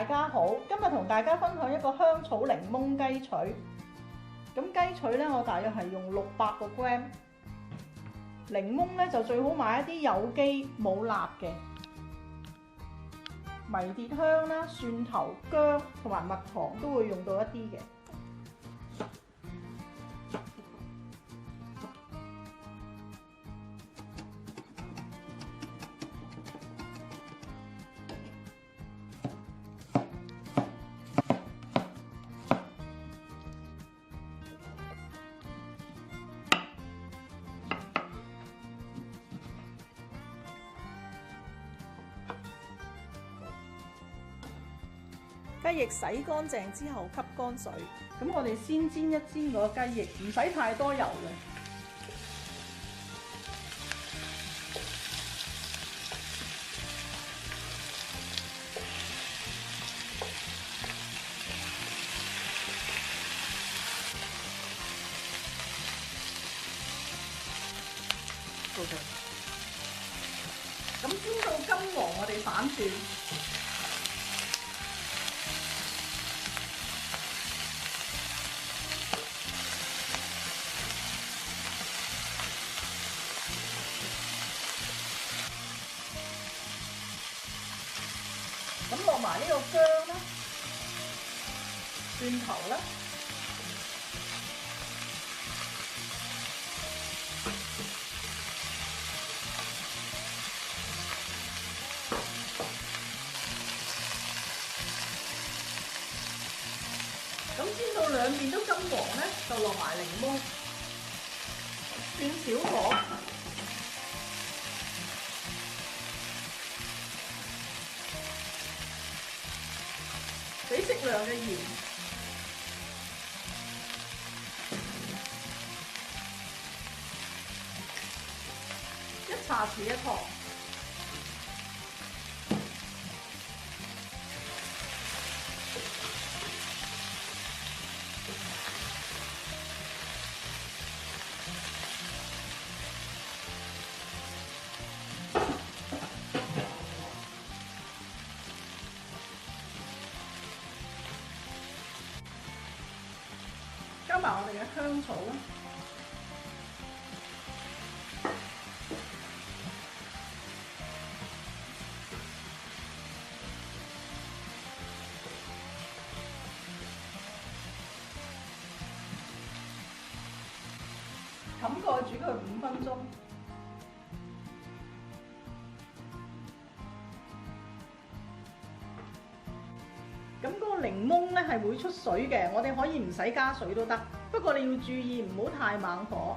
大家好，今日同大家分享一個香草檸檬雞腿。咁雞腿咧，我大約係用600個 gram。檸檬咧就最好買一啲有機冇蠟嘅。迷迭香啦、蒜頭、薑同埋蜜糖都會用到一啲嘅。雞翼洗乾淨之後吸乾水，咁我哋先煎一煎個雞翼，唔使太多油嘅。咁煎到金黃，我哋反轉。咁落埋呢個薑啦、蒜頭啦，咁煎到兩邊都金黃咧，就落埋檸檬，轉小火。俾適量嘅鹽，1茶匙嘅糖，加埋我哋嘅香草啦，冚蓋煮佢5分鐘。咁嗰個檸檬咧係會出水嘅，我哋可以唔使加水都得，不過你要注意唔好太猛火。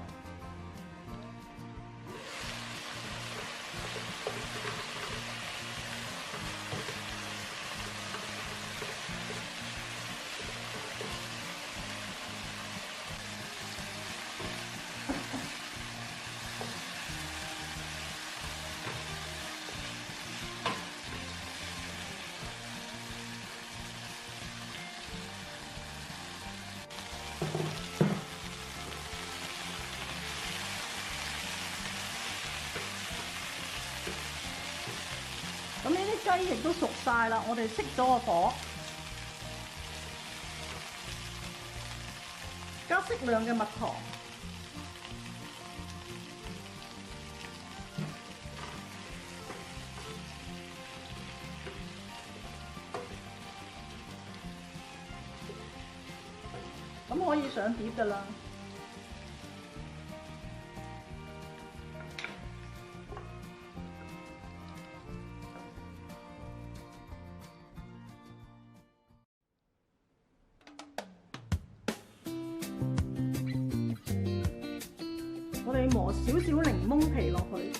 咁呢啲雞翼都熟晒啦，我哋熄咗個火，加適量嘅蜜糖，咁可以上碟㗎啦。我哋磨少少檸檬皮落去，